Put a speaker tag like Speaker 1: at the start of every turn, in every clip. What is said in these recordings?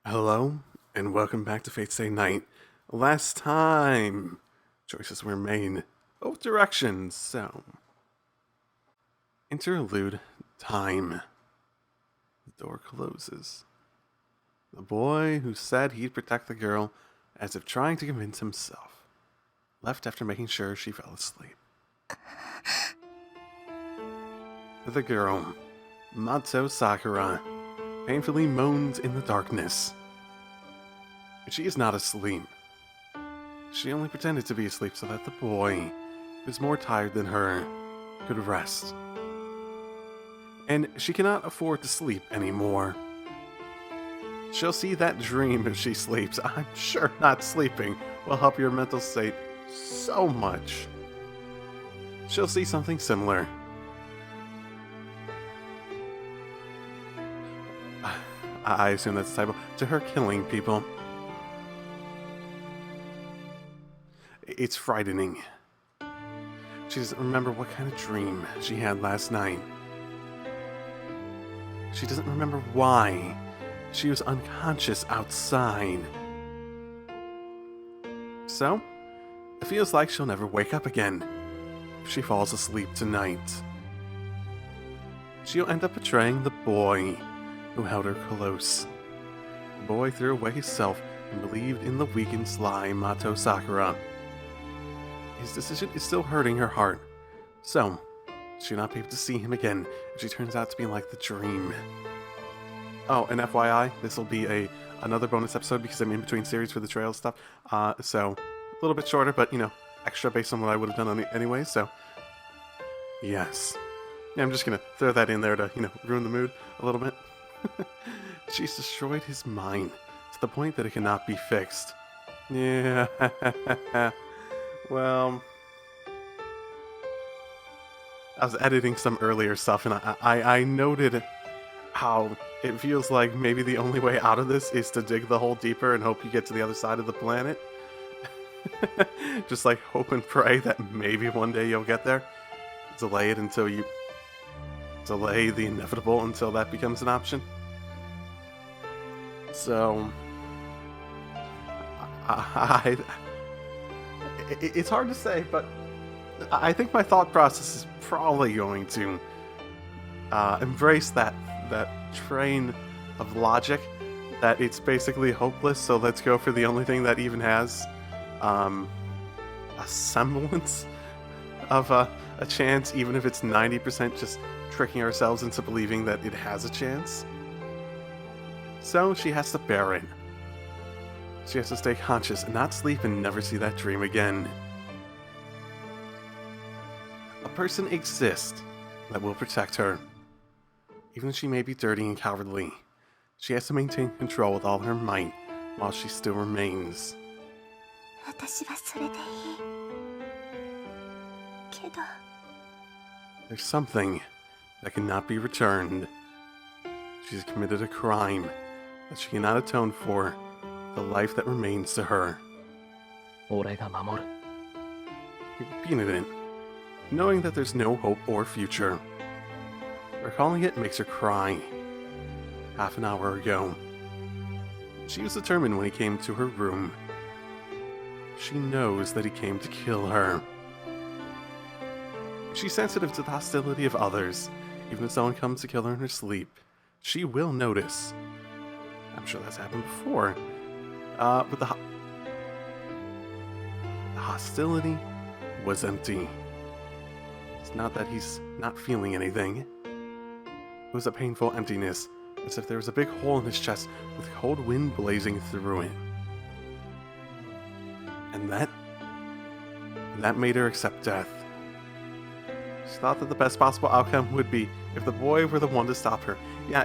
Speaker 1: Hello, and welcome back to Fate Stay Night. Last time, choices were made both directions, so... Interlude time. The door closes. The boy who said he'd protect the girl, as if trying to convince himself, left after making sure she fell asleep. The girl, Mato Sakura, painfully moans in the darkness. She is not asleep. She only pretended to be asleep so that the boy, who is more tired than her, could rest. And she cannot afford to sleep anymore. She'll see that dream if she sleeps. I'm sure not sleeping will help your mental state so much. She'll see something similar. I assume that's a typo. To her killing people. It's frightening. She doesn't remember what kind of dream she had last night. She doesn't remember why she was unconscious outside. So, it feels like she'll never wake up again if she falls asleep tonight. She'll end up betraying the boy who held her close. The boy threw away his self and believed in the weak and sly Mato Sakura. His decision is still hurting her heart, so she'll not be able to see him again if she turns out to be like the dream. Oh, and FYI, this will be another bonus episode because I'm in between series for the trail stuff, so a little bit shorter, but, extra based on what I would have done anyway, so yes. Yeah, I'm just gonna throw that in there to, ruin the mood a little bit. She's destroyed his mind to the point that it cannot be fixed. Yeah. Well, I was editing some earlier stuff, and I noted how it feels like maybe the only way out of this is to dig the hole deeper and hope you get to the other side of the planet. Just like hope and pray that maybe one day you'll get there. Delay it until you... Delay the inevitable until that becomes an option. So... It's hard to say, but I think my thought process is probably going to embrace that train of logic that it's basically hopeless, so let's go for the only thing that even has a semblance of a chance, even if it's 90% just tricking ourselves into believing that it has a chance. So she has to bear it. She has to stay conscious and not sleep and never see that dream again. A person exists that will protect her. Even if she may be dirty and cowardly, she has to maintain control with all her might while she still remains. There's something that cannot be returned. She's committed a crime that she cannot atone for. The life that remains to her. He repeated it, knowing that there's no hope or future. Recalling it makes her cry. Half an hour ago, she was determined when he came to her room. She knows that he came to kill her. She's sensitive to the hostility of others. Even if someone comes to kill her in her sleep, she will notice. I'm sure that's happened before. But the hostility was empty. It's not that he's not feeling anything. It was a painful emptiness, as if there was a big hole in his chest with cold wind blazing through it. And that made her accept death. She thought that the best possible outcome would be if the boy were the one to stop her. Yeah,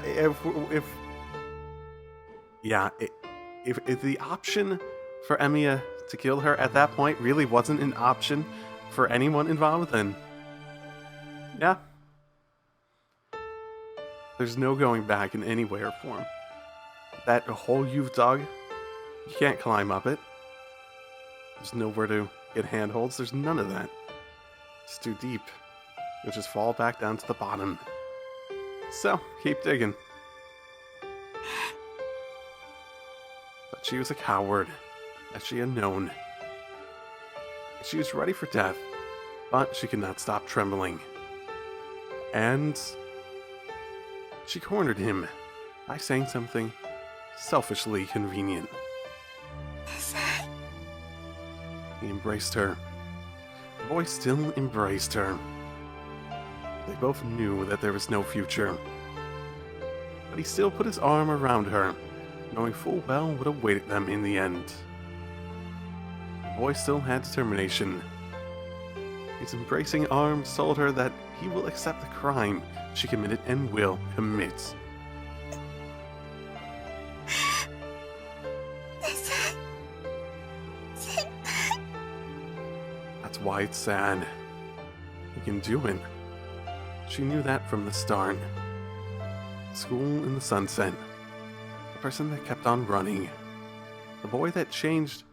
Speaker 1: if the option for Emiya to kill her at that point really wasn't an option for anyone involved, then yeah. There's no going back in any way or form. That hole you've dug, you can't climb up it. There's nowhere to get handholds, there's none of that. It's too deep. You'll just fall back down to the bottom. So, keep digging. But she was a coward, as she had known. She was ready for death, but she could not stop trembling. And she cornered him by saying something selfishly convenient. He embraced her. The boy still embraced her. They both knew that there was no future. But he still put his arm around her, knowing full well what awaited them in the end. The boy still had determination. His embracing arms told her that he will accept the crime she committed and will commit. That's why it's sad. He can do it. She knew that from the start. School in the sunset. The person that kept on running. The boy that changed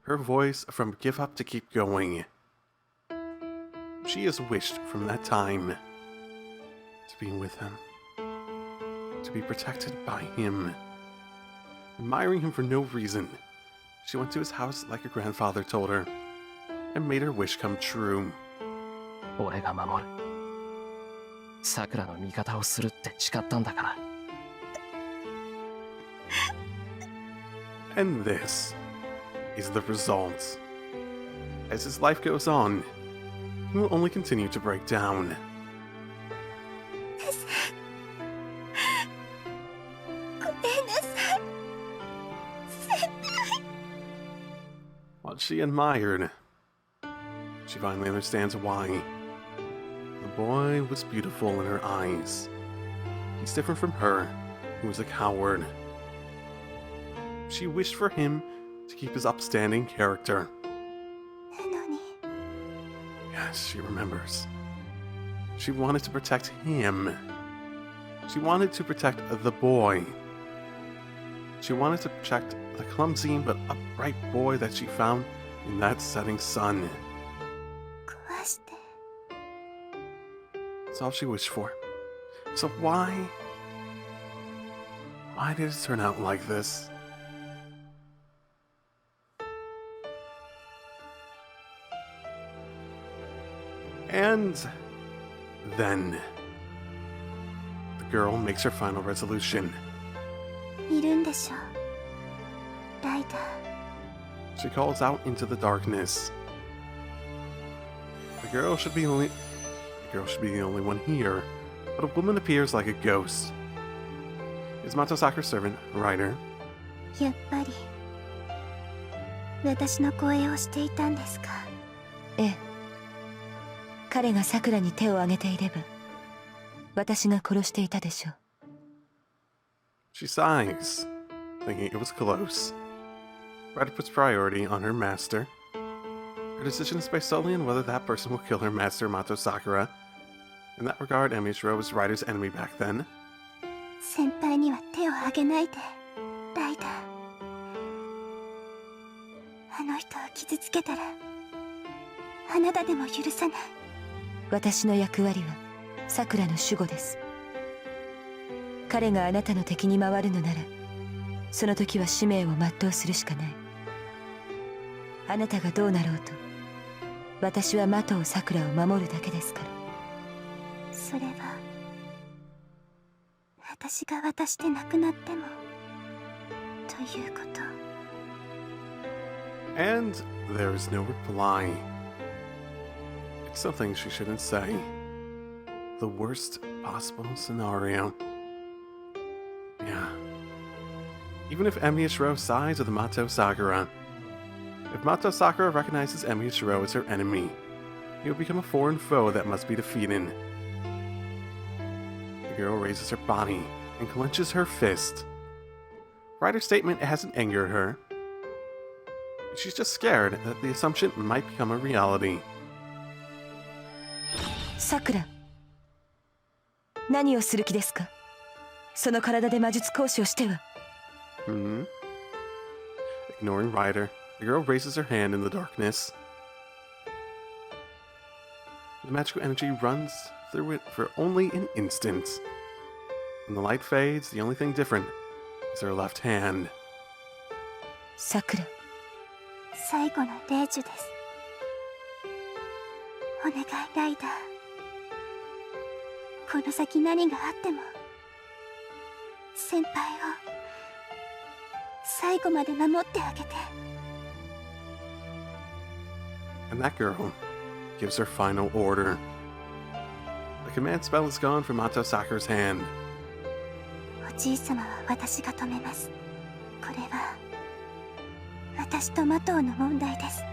Speaker 1: her voice from give up to keep going. She has wished from that time to be with him. To be protected by him. Admiring him for no reason, she went to his house like her grandfather told her, and made her wish come true.
Speaker 2: 俺が守る。さくらの味方をするって誓ったんだから。
Speaker 1: And this is the result. As his life goes on, he will only continue to break down. What she admired, she finally understands why. The boy was beautiful in her eyes. He's different from her, who was a coward. She wished for him to keep his upstanding character. Yes, she remembers. She wanted to protect him. She wanted to protect the boy. She wanted to protect the clumsy but upright boy that she found in that setting sun. That's all she wished for. So why did it turn out like this? And then the girl makes her final resolution. She calls out into the darkness. The girl should be the only one here, but a woman appears like a ghost. It's Matosaka's servant, Ryder.
Speaker 3: やっぱり私の声をしていたんですか。
Speaker 4: ええ。彼がさくらに手を挙げていれば、私が殺していたでしょう。
Speaker 1: She sighs, thinking it was close. Ryder puts priority on her master. Her decision is based solely on whether that person will kill her master, Mato Sakura. In that regard, Emichiro was Ryder's enemy back then.
Speaker 3: 先輩には手を挙げないで、ライダー。あの人を傷つけたら、あなたでも許さない。
Speaker 4: 私の役割はさくらの守護です。彼があなたの敵に回るのなら、その時は使命を全うするしかない。あなたがどうなろうと、私は的をさくらを守るだけですから。
Speaker 3: それは私が渡して亡くなってもということ。
Speaker 1: And there is no reply. It's something she shouldn't say. The worst possible scenario. Yeah. Even if Emichiro sides with Mato Sakura. If Mato Sakura recognizes Emichiro as her enemy, he will become a foreign foe that must be defeated. The girl raises her body and clenches her fist. Ryder's statement hasn't angered her. She's just scared that the assumption might become a reality.
Speaker 4: さくら、何をする気ですか？その体で魔術講師をしては。
Speaker 1: Ignoring Ryder, the girl raises her hand in the darkness. The magical energy runs through it for only an instant. When the light fades, the only thing different is her left hand.
Speaker 4: さくら、
Speaker 3: 最後の霊樹です。お願いライダー、この先何があっても先輩を最後まで守ってあげて。
Speaker 1: And that girl gives her final order. The command spell is gone from Mato Sakura's hand.
Speaker 3: おじい様は私が止めます。これは私とマトウの問題です。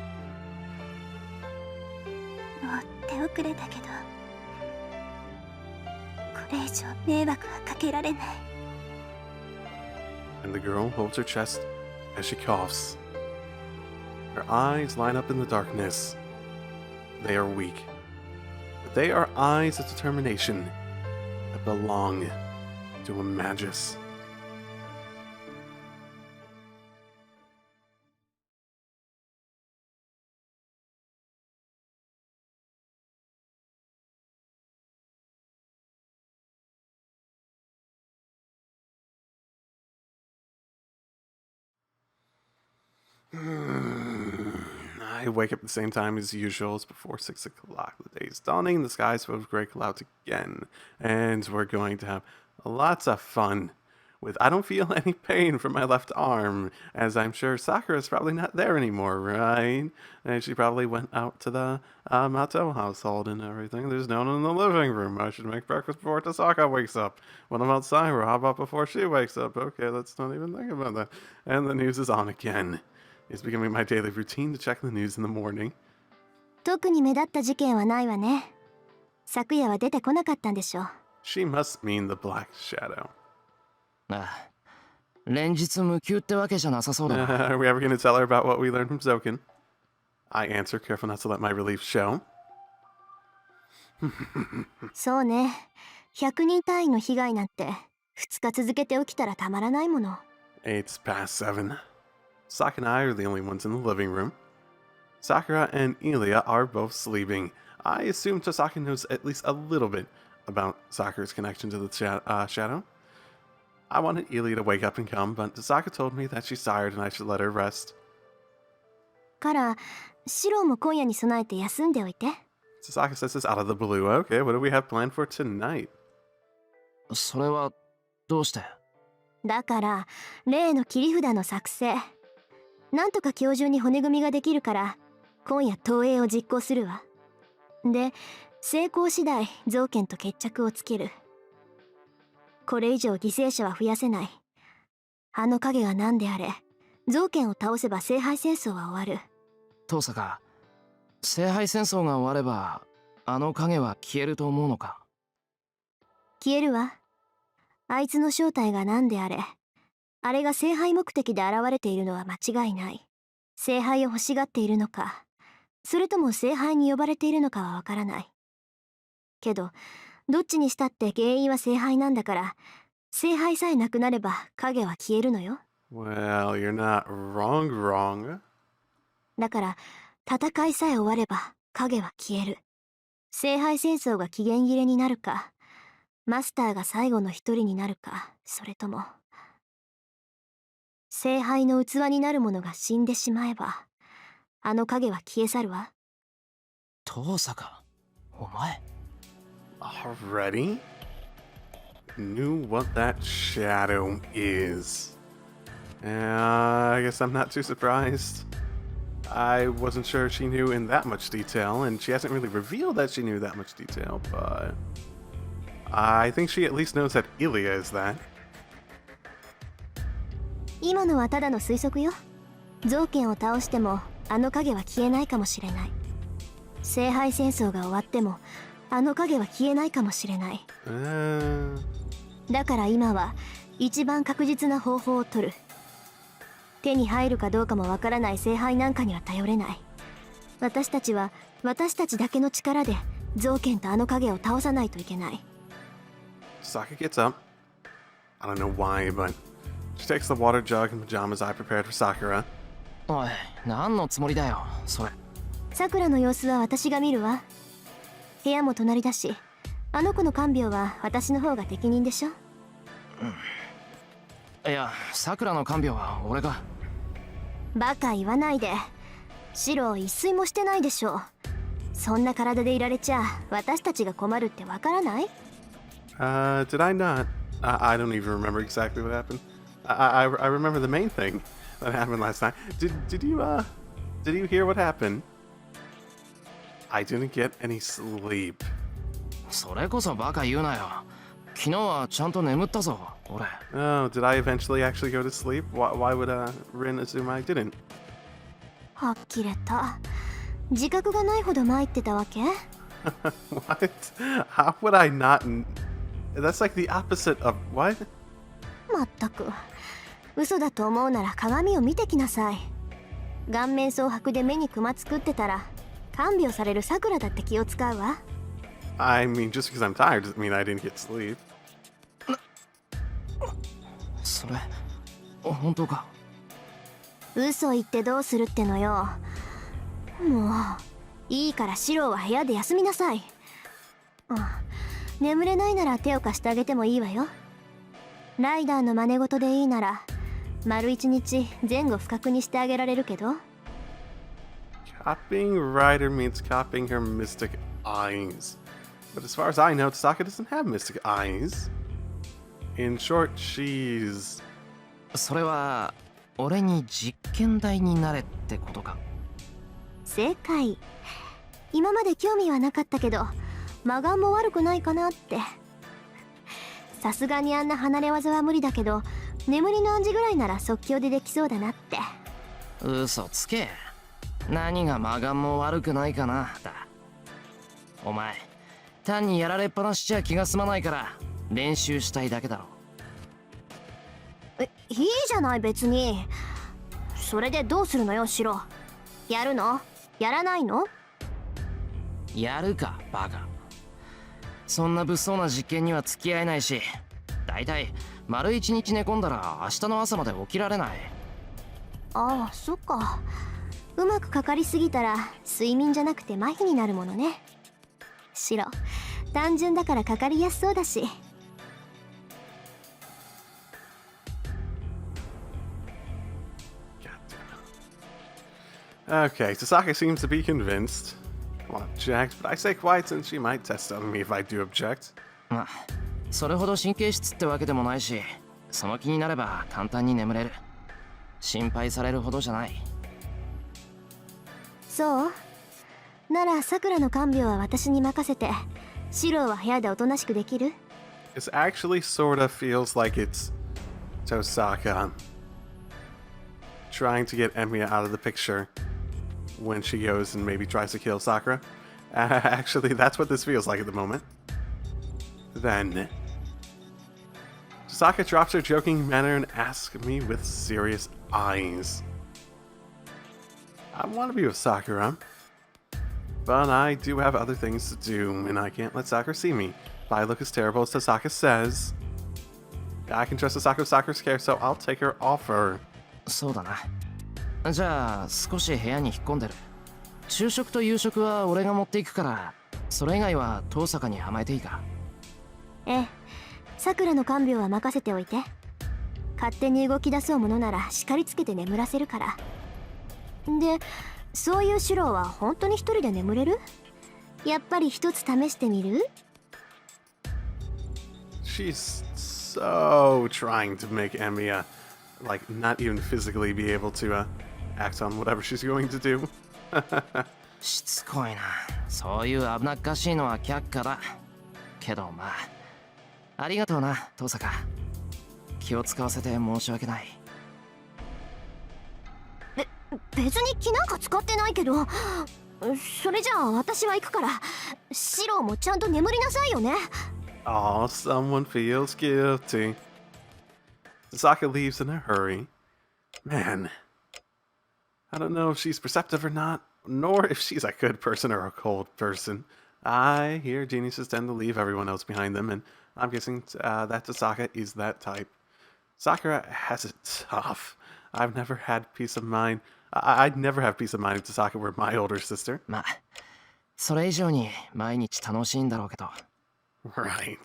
Speaker 3: もう手遅れだけど、これ以上迷惑はかけられない。
Speaker 1: And the girl holds her chest as she coughs. Her eyes line up in the darkness. They are weak, but they are eyes of determination that belong to a magus. I wake up at the same time as usual. It's before 6 o'clock. The day is dawning. The sky is full of gray clouds again. And we're going to have lots of fun with... I don't feel any pain from my left arm, as I'm sure Sakura's probably not there anymore, right? And she probably went out to the Mato household and everything. There's no one in the living room. I should make breakfast before Tasaka wakes up. What about Saira? How about before she wakes up? Okay, let's not even think about that. And the news is on again. It's becoming my daily routine to check the news in the morning.
Speaker 3: 特に目立った事件はないわね。昨夜は出てこなかったんでしょう。
Speaker 1: She must mean the Black Shadow.
Speaker 2: ああ、連日無休ってわけじゃなさそうだな。
Speaker 1: Are we ever going to tell her about what we learned from Zoken? I answer, careful not to let my relief show.
Speaker 3: そうね。100人単位の被害なんて2日続けて起きたらたまらないもの。
Speaker 1: It's past 7. Saka and I are the only ones in the living room. Sakura and Ilya are both sleeping. I assume Tasaka knows at least a little bit about Sakura's connection to the shadow. I wanted Ilya to wake up and come, but Tasaka told me that she's tired and I should let her rest.
Speaker 3: からシロも今夜に備えて休んでおいて。
Speaker 1: Tasaka says this out of the blue. Okay, what do we have planned for tonight?
Speaker 2: それはどうして？
Speaker 3: だから例の切り札の作成。なんとか今日中に骨組みができるから今夜投影を実行するわ。で成功次第造剣と決着をつける。これ以上犠牲者は増やせない。あの影が何であれ造剣を倒せば聖杯戦争は終わる。
Speaker 2: 遠坂、聖杯戦争が終わればあの影は消えると思うのか？
Speaker 3: 消えるわ。あいつの正体が何であれあれが聖杯目的で現れているのは間違いない。聖杯を欲しがっているのか、それとも聖杯に呼ばれているのかはわからない。けど、どっちにしたって原因は聖杯なんだから、聖杯さえなくなれば影は消えるのよ。
Speaker 1: Well, you're not wrong.
Speaker 3: だから、戦いさえ終われば影は消える。聖杯戦争が期限切れになるか、マスターが最後の一人になるか、それとも聖杯の器になるものが死んでしまえばあの影は消え去るわ。
Speaker 2: 遠坂、お前
Speaker 1: Already? Knew what that shadow is. I guess I'm not too surprised. I wasn't sure she knew in that much detail, and she hasn't really revealed that she knew that much detail, but I think she at least knows that Ilya is that.
Speaker 3: 今のはただの推測よ。造剣を倒してもあの影は消えないかもしれない。聖杯戦争が終わってもあの影は消えないかもしれない。だから今は一番確実な方法を取る。手に入るかどうかもわからない聖杯なんかには頼れない。私たちは私たちだけの力で造剣とあの影を倒さないといけない。
Speaker 1: Saka gets up. I don't know why, but she takes the water jug and pajamas I prepared for Sakura.
Speaker 2: おい、何のつもりだよ、それ。
Speaker 3: さくらの様子は私が見るわ。部屋も隣だし、あの子の看病は私の方が適任でしょ。
Speaker 2: いや、さくらの看病は俺が。
Speaker 3: バカ言わないで。シロ一睡もしてないでしょ。そんな体でいられちゃ私たちが困るってわからない？
Speaker 1: Did I not? I don't even remember exactly what happened. I remember the main thing that happened last night. Did you hear what happened? I didn't get any sleep.
Speaker 2: それこそバカ言うなよ。昨日はちゃんと眠ったぞ、俺。
Speaker 1: Oh, did I eventually actually go to sleep? Why would Rin assume I didn't?
Speaker 3: はっきれた。自覚がないほど参ってたわけ？
Speaker 1: What? How would I not? That's like the opposite of what?
Speaker 3: まったく。嘘だと思うなら鏡を見てきなさい。顔面蒼白で目にクマ作ってたら、看病されるさくらだって気を使うわ。
Speaker 1: I mean, just because I'm tired doesn't mean I didn't get sleep.
Speaker 2: それ、本当か？
Speaker 3: 嘘言ってどうするってのよ。もういいからシロは部屋で休みなさい。眠れないなら手を貸してあげてもいいわよ。ライダーの真似事でいいなら丸一日前後不覚にしてあげられるけど。
Speaker 1: Copying Rider means copying her mystic eyes. But as far as I know, Tasaka doesn't have mystic eyes. In short, she's...
Speaker 2: それは俺に実験台になれってことか？
Speaker 3: 正解。今まで興味はなかったけど魔眼も悪くないかなって。さすがにあんな離れ技は無理だけど眠りの暗示ぐらいなら即興でできそうだなって。
Speaker 2: 嘘つけ。何が魔眼も悪くないかなだ。お前単にやられっぱなしちゃ気が済まないから練習したいだけだろ。
Speaker 3: いいじゃない別に。それでどうするのよシロ。やるの？やらないの？
Speaker 2: やるかバカ。そんな物騒な実験には付き合えないし、だいたい丸一日寝込んだら明日の朝まで起きられない。
Speaker 3: ああそっか。うまくかかりすぎたら睡眠じゃなくて麻痺になるものね。シロ単純だからかかりやすそうだし。
Speaker 1: Okay, Tasaka seems to be convinced. I won't object, but I say quiet since she might test on me if I do object.
Speaker 2: まあそれほど神経質ってわけでもないし、その気になれば簡単に眠れる。心配されるほどじゃない。
Speaker 3: そうならさくらの看病は私に任せて、シロは部屋でおとなしくできる？
Speaker 1: This actually sorta feels like it's Tosaka trying to get Emiya out of the picture when she goes and maybe tries to kill Sakura. Actually, that's what this feels like at the moment. Then, Tosaka drops her joking manner and asks me with serious eyes. I want to be with Sakura, but I do have other things to do, and I can't let Sakura see me. If I look as terrible as Tosaka says, I can trust Tosaka with Sakura's care, so I'll take her offer.
Speaker 2: そうだな。じゃあ少し部屋に引っ込んでる。昼食と夕食は俺が持っていくから、それ以外は遠坂に甘えていいか？
Speaker 3: ええ、さくらの看病は任せておいて。勝手に動き出そうものなら叱りつけて眠らせるから。で、そういうシロは本当に一人で眠れる？やっぱり一つ試してみる？
Speaker 1: She's so trying to make Emiya, like, not even physically be able to act on whatever she's going to do.
Speaker 2: しつこいな。そういう危なっかしいのは却下だ。けどまあ、ありがとうな、遠坂。気を使わせて申し訳ない。
Speaker 3: 別に気なんか使ってないけど。それじゃあ私は行くから、シロもちゃんと眠りなさいよね。
Speaker 1: Oh, someone feels guilty. Sasaka leaves in a hurry. Man, I don't know if she's perceptive or not, nor if she's a good person or a cold person. I hear geniuses tend to leave everyone else behind them, and I'm guessing that Sasaka is that type. Sakura has it tough. I've never had peace of mind. I'd never have peace of mind if Sasaka were my older sister.
Speaker 2: まあ、それ以上に毎日楽しいんだろうけど。
Speaker 1: Right.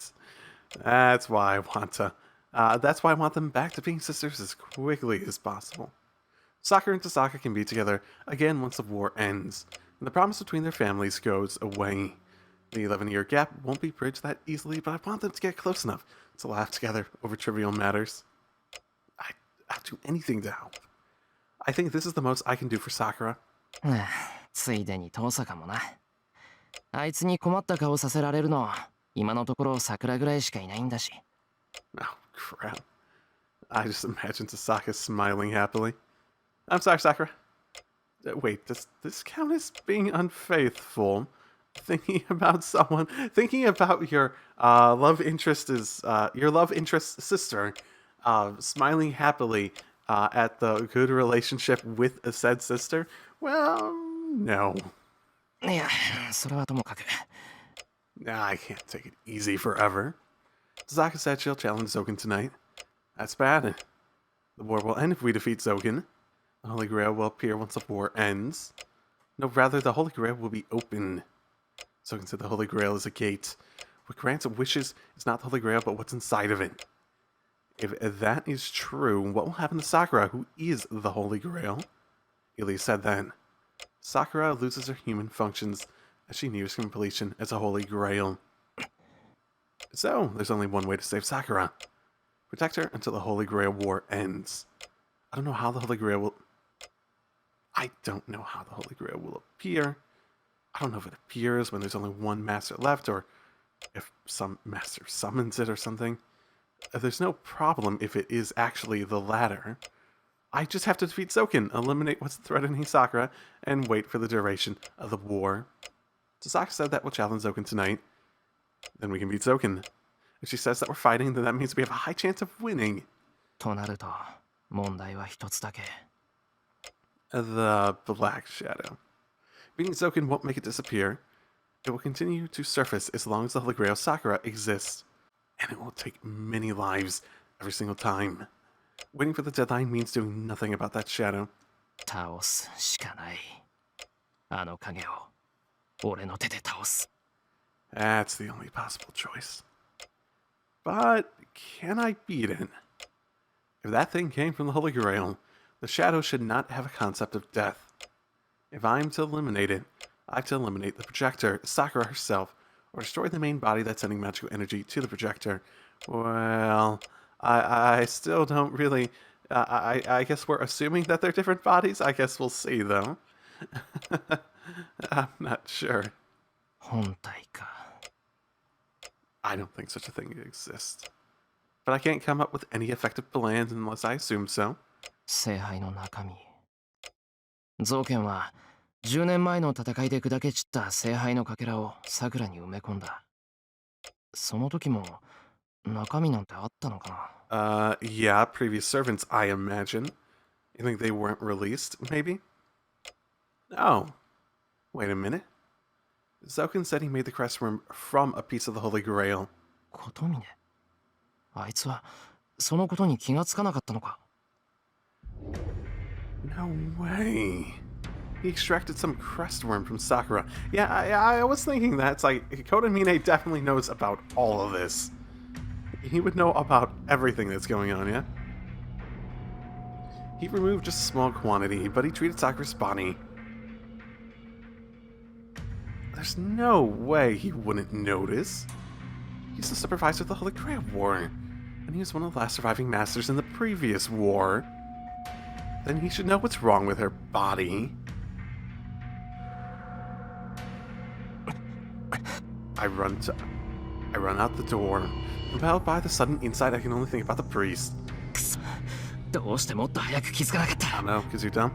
Speaker 1: That's why I want to. That's why I want them back to being sisters as quickly as possible. Sakura and Tasaka can be together again once the war ends, and the promise between their families goes away. The 11-year gap won't be bridged that easily, but I want them to get close enough to laugh together over trivial matters. I'll do anything to help. I think this is the most I can do for Sakura.
Speaker 2: ついでに遠坂もな。あいつに困った顔させられるの、今のところ桜ぐらいしかいないんだし。
Speaker 1: Oh, crap. I just imagine Tasaka smiling happily. I'm sorry, Sakura. Wait, does this count as being unfaithful? Thinking about your love interest is your love interest sister, smiling happily at the good relationship with a said sister? Well, no.
Speaker 2: いや、それはともかく。
Speaker 1: I can't take it easy forever. Tasaka said she'll challenge Zoken tonight. That's bad. The war will end if we defeat Zoken. The Holy Grail will appear once the war ends. No, rather, the Holy Grail will be open. Zoken said the Holy Grail is a gate. What grants wishes is not the Holy Grail, but what's inside of it. If that is true, what will happen to Sakura, who is the Holy Grail? Ilia said then. Sakura loses her human functions as she nears completion as a Holy Grail. So, there's only one way to save Sakura. Protect her until the Holy Grail War ends. I don't know how the Holy Grail will appear. I don't know if it appears when there's only one master left, or if some master summons it or something. There's no problem if it is actually the latter. I just have to defeat Zoken, eliminate what's threatening Sakura, and wait for the duration of the war. Tasaka said that we'll challenge Zoken tonight. Then we can beat Zoken. If she says that we're fighting, then that means we have a high chance of winning.
Speaker 2: となると、問題は一つだけ。
Speaker 1: The Black Shadow. Beating Zoken won't make it disappear. It will continue to surface as long as the Holy Grail Sakura exists. And it will take many lives every single time. Waiting for the deadline means doing nothing about that shadow.
Speaker 2: 倒すしかない。あの影を、俺の手で倒す。
Speaker 1: That's the only possible choice. But can I beat it? If that thing came from the Holy Grail, the shadow should not have a concept of death. If I'm to eliminate it, I have to eliminate the projector, Sakura herself, or destroy the main body that's sending magical energy to the projector. Well, I still don't really... I guess we're assuming that they're different bodies. I guess we'll see, though. I'm not sure.
Speaker 2: 本体か。
Speaker 1: I don't think such a thing exists. But I can't come up with any effective plans unless I assume so.
Speaker 2: 聖杯の中身。ゾウケンは10年前の戦いで砕け散った聖杯のかけらを桜に埋め込んだ。その時も中身なんてあったのかな？
Speaker 1: Yeah, previous servants, I imagine. You think they weren't released, maybe? Oh. Wait a minute. Zoken said he made the crest from a piece of the Holy Grail.
Speaker 2: 琴峰。あいつはそのことに気がつかなかったのか？
Speaker 1: No way. He extracted some crest worm from Sakura. Yeah, I was thinking that. It's like, Kotomine definitely knows about all of this. He would know about everything that's going on, yeah? He removed just a small quantity, but he treated Sakura's body. There's no way he wouldn't notice. He's the supervisor of the Holy Grail War, and he was one of the last surviving masters in the previous war. Then he should know what's wrong with her body. I run out the door. Compelled by the sudden insight, I can only think about the priest.
Speaker 2: どうしてもっと早く気づかなかった。
Speaker 1: I don't know, because you're dumb.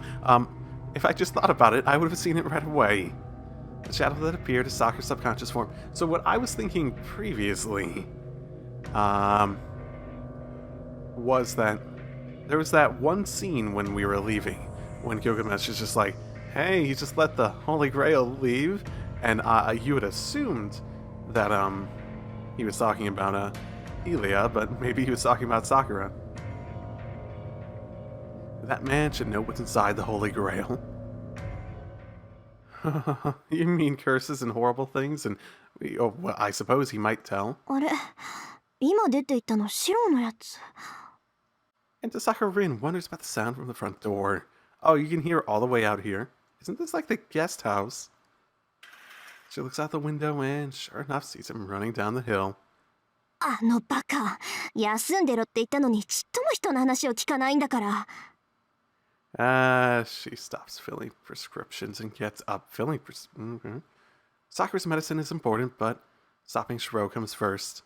Speaker 1: If I just thought about it, I would have seen it right away. The shadow that appeared is Sakura's subconscious form. So what I was thinking previously, was that there was that one scene when we were leaving, when Gilgamesh is just like, hey, you just let the Holy Grail leave, and you had assumed that he was talking about Ilia, but maybe he was talking about Sakura. That man should know what's inside the Holy Grail. You mean curses and horrible things? And oh, well, I suppose he might tell.
Speaker 3: あれ、今出て行ったの白のやつ。
Speaker 1: And Tasaka Rin wonders about the sound from the front door. Oh, you can hear all the way out here. Isn't this like the guest house? She looks out the window and, sure enough, sees him running down the hill.
Speaker 3: あのバカ、休んでろって言ったのにちっとも人の話を聞かないんだから。
Speaker 1: She stops filling prescriptions and gets up. Sakura's medicine is important, but stopping Shiro comes first.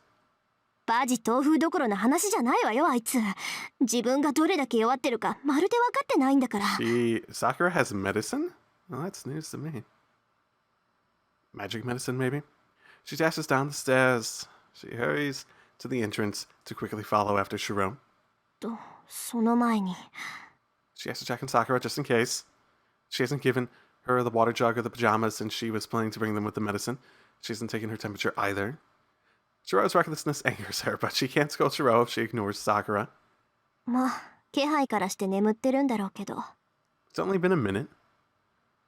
Speaker 3: バジ豆腐どころの話じゃないわよ、あいつ。自分がどれだけ弱ってるかまるで分かってないんだから。
Speaker 1: Sakura has medicine? Well, that's news to me. Magic medicine, maybe? She dashes down the stairs. She hurries to the entrance to quickly follow after Shiro.
Speaker 3: と、その前に。
Speaker 1: She has to check on Sakura just in case. She hasn't given her the water jug or the pajamas, and she was planning to bring them with the medicine. She hasn't taken her temperature either. Shiro's recklessness angers her, but she can't scold Shiro if she ignores Sakura.
Speaker 3: まあ、気配からして眠ってるんだろうけど。
Speaker 1: It's only been a minute.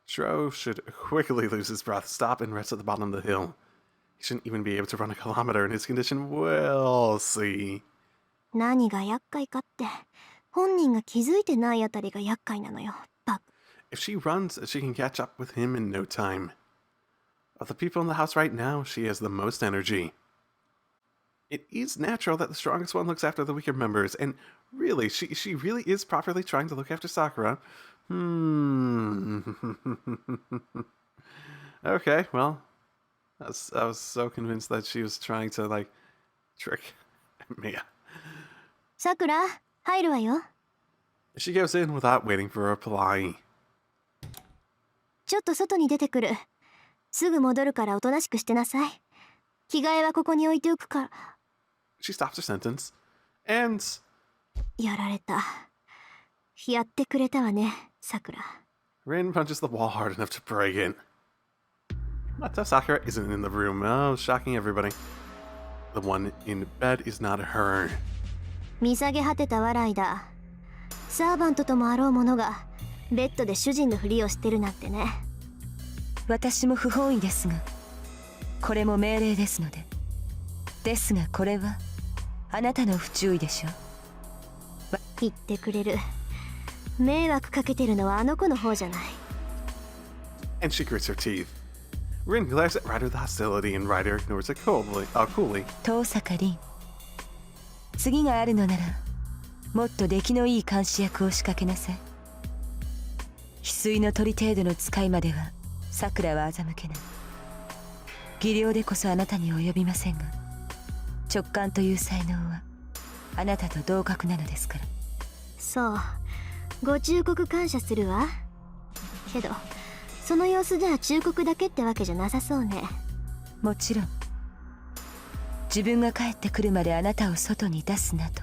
Speaker 1: Shiro should quickly lose his breath, stop, and rest at the bottom of the hill. He shouldn't even be able to run a kilometer in his condition. We'll see.
Speaker 3: 何が厄介かって、本人が気づいてないあたりが厄介なのよ。バカ。
Speaker 1: If she runs, she can catch up with him in no time. Of the people in the house right now, she has the most energy. It is natural that the strongest one looks after the weaker members, and really, she really is properly trying to look after Sakura. Okay, well, I was so convinced that she was trying to, like, trick Mia.
Speaker 3: さくら、入るわよ。
Speaker 1: She goes in without waiting for a reply.
Speaker 3: ちょっと外に出てくる。すぐ戻るからおとなしくしてなさい。着替えはここに置いておくから。
Speaker 1: She stops her sentence, and
Speaker 3: やられた。やってくれたわね、さくら。
Speaker 1: Rin punches the wall hard enough to break it. But Sakura isn't in the room. Oh, shocking everybody. The one in bed is not her.
Speaker 3: 見下げ果てた笑いだ。サーバントともあろうものがベッドで主人のふりをしてるなんてね。
Speaker 4: 私も不本意ですが、これも命令ですので。ですがこれはあなたの不注意でしょ。
Speaker 3: 言ってくれる。迷惑かけてるのはあの子の方じゃない。
Speaker 1: And she grits her teeth. Rin glares at Ryder with hostility, and Ryder ignores it coolly.
Speaker 4: 遠坂凛、次があるのならもっと出来のいい監視役を仕掛けなさい。翡翠の鳥程度の使いまでは桜は欺けない。技量でこそあなたに及びませんが、直感という才能はあなたと同格なのですから。
Speaker 3: そう、ご忠告感謝するわ。けどその様子じゃ忠告だけってわけじゃなさそうね。
Speaker 4: もちろん。自分が帰ってくるまであなたを外に出すなと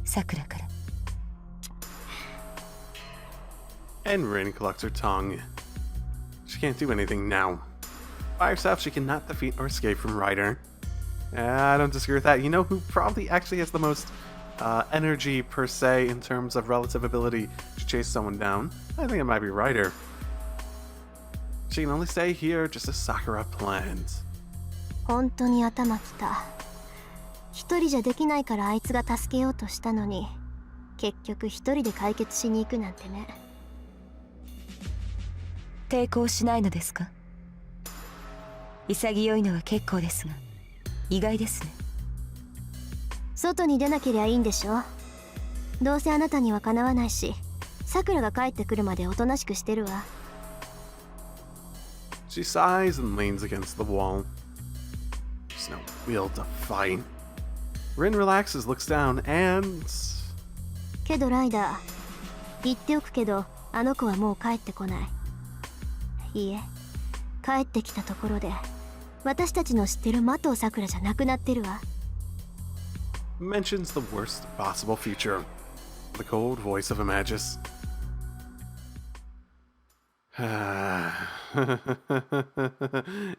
Speaker 4: 桜から。
Speaker 1: And Rin collects her tongue. She can't do anything now. By herself, she cannot defeat or escape from Ryder. I don't disagree with that. You know who probably actually has the most energy per se in terms of relative ability to chase someone down? I think it might be Ryder. She can only stay here just as Sakura plans.
Speaker 3: 本当に頭きた。一人じゃできないからあいつが助けようとしたのに、結局一人で解決しに行くなんてね。
Speaker 4: 抵抗しないのですか？潔いのは結構ですが、意外ですね。
Speaker 3: 外に出なけりゃいいんでしょ。どうせあなたにはかなわないし、さくらが帰ってくるまでおとなしくしてるわ。
Speaker 1: She sighs and leans against the wall. There's no will to fight. Rin relaxes, looks down, and
Speaker 3: けどライダー、言っておくけどあの子はもう帰ってこない。いいえ、帰ってきたところで私たちの知ってる麻藤さくらじゃなくなってるわ。
Speaker 1: mentions the worst possible future. The cold voice of a magus.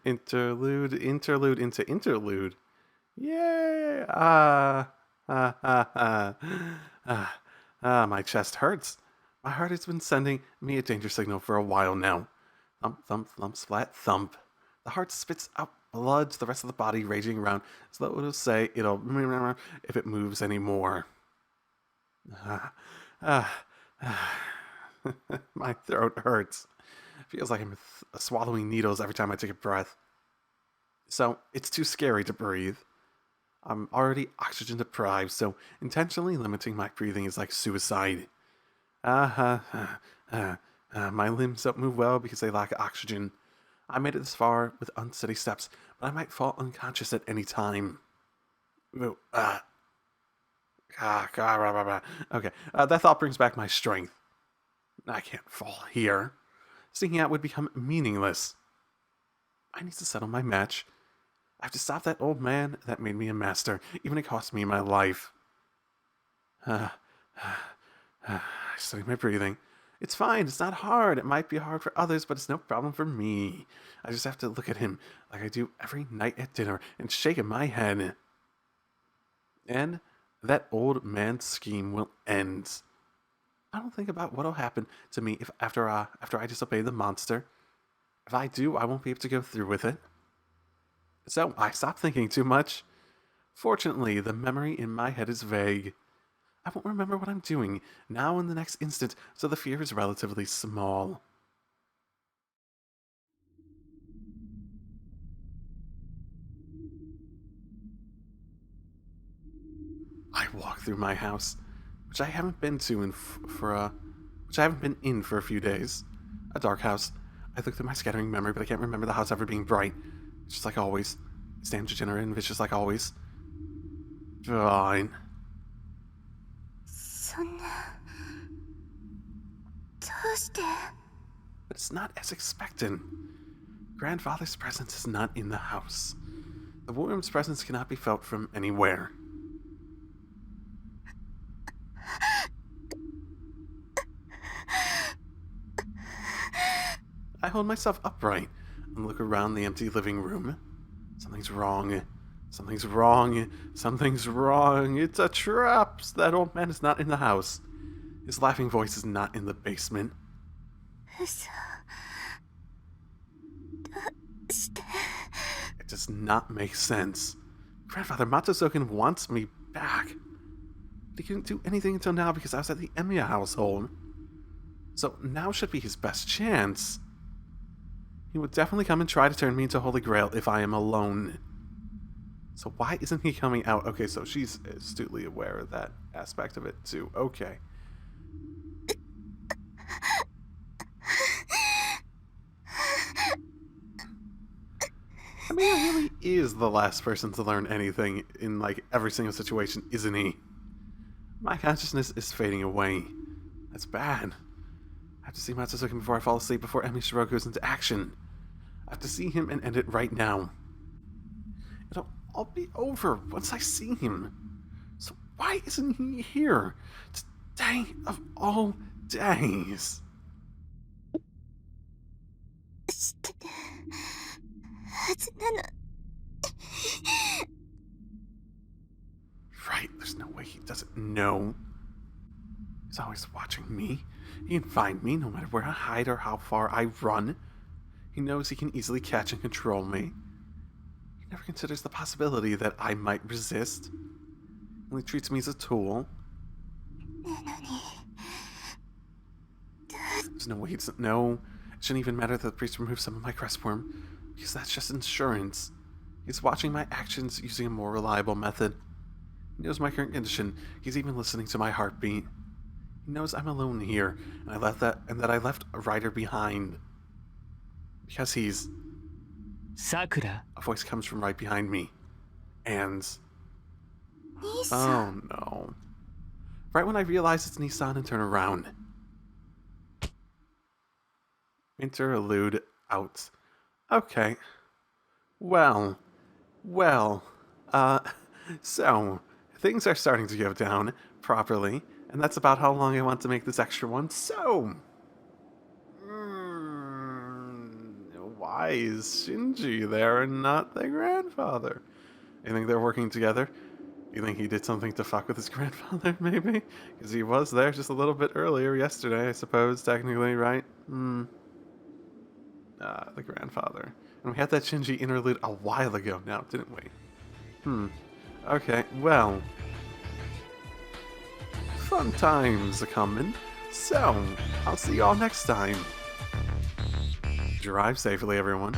Speaker 1: Interlude into interlude. Yay! My chest hurts. My heart has been sending me a danger signal for a while now. Thump, thump, thump, splat, thump. The heart spits out blood to the rest of the body, raging around, so that it'll say it'll if it moves anymore. My throat hurts. Feels like I'm swallowing needles every time I take a breath. So, it's too scary to breathe. I'm already oxygen deprived, so intentionally limiting my breathing is like suicide. My limbs don't move well because they lack oxygen. I made it this far with unsteady steps, but I might fall unconscious at any time. Okay, that thought brings back my strength. I can't fall here. Sneaking out would become meaningless. I need to settle my match. I have to stop that old man that made me a master, even if it cost me my life. I study my breathing. It's fine, it's not hard. It might be hard for others, but it's no problem for me. I just have to look at him like I do every night at dinner and shake in my head. And that old man's scheme will end. I don't think about what'll happen to me if after I disobey the monster. If I do, I won't be able to go through with it. So I stop thinking too much. Fortunately, the memory in my head is vague. I won't remember what I'm doing now in the next instant, so the fear is relatively small. I walk through my house, which I haven't been in for a few days. A dark house. I look through my scattering memory, but I can't remember the house ever being bright. It's just like always. It's damn degenerate and vicious like always. Fine.
Speaker 3: そんなどうして
Speaker 1: But it's not as expected. Grandfather's presence is not in the house. The worm's presence cannot be felt from anywhere. I hold myself upright and look around the empty living room. Something's wrong. Something's wrong. Something's wrong. It's a trap. That old man is not in the house. His laughing voice is not in the basement.
Speaker 3: 嘘どうして
Speaker 1: It does not make sense. Grandfather Matozoken wants me back. But he couldn't do anything until now because I was at the Emiya household. So now should be his best chance. He would definitely come and try to turn me into Holy Grail if I am alone. So why isn't he coming out? Okay, so she's astutely aware of that aspect of it too. Okay. I mean, he really is the last person to learn anything in, like, every single situation, isn't he? My consciousness is fading away. That's bad. I have to see Matsuzuki before I fall asleep, before Emi Shiro goes into action. I have to see him and end it right now. It'll all be over once I see him. So why isn't he here? Today of all days.
Speaker 3: 知ってるはずなの
Speaker 1: Right, there's no way he doesn't know. He's always watching me. He can find me no matter where I hide or how far I run. He knows he can easily catch and control me. He never considers the possibility that I might resist. He only treats me as a tool.
Speaker 3: なのに
Speaker 1: There's no way he doesn't know. It shouldn't even matter that the priest removed some of my crestworm, because that's just insurance. He's watching my actions using a more reliable method. He knows my current condition. He's even listening to my heartbeat. He knows I'm alone here, and that I left a rider behind. Because he's...
Speaker 5: Sakura.
Speaker 1: A voice comes from right behind me. And...
Speaker 3: 兄さん
Speaker 1: Oh no. Right when I realize it's Nissan and turn around. Interlude out. Okay. Well. So, things are starting to go down properly, and that's about how long I want to make this extra one, so... Why is Shinji there and not the grandfather? You think they're working together? You think he did something to fuck with his grandfather, maybe? Because he was there just a little bit earlier yesterday, I suppose, technically, right? the grandfather. And we had that Shinji interlude a while ago now, didn't we? Okay, well. Fun times a coming. So, I'll see y'all next time. Drive safely, everyone.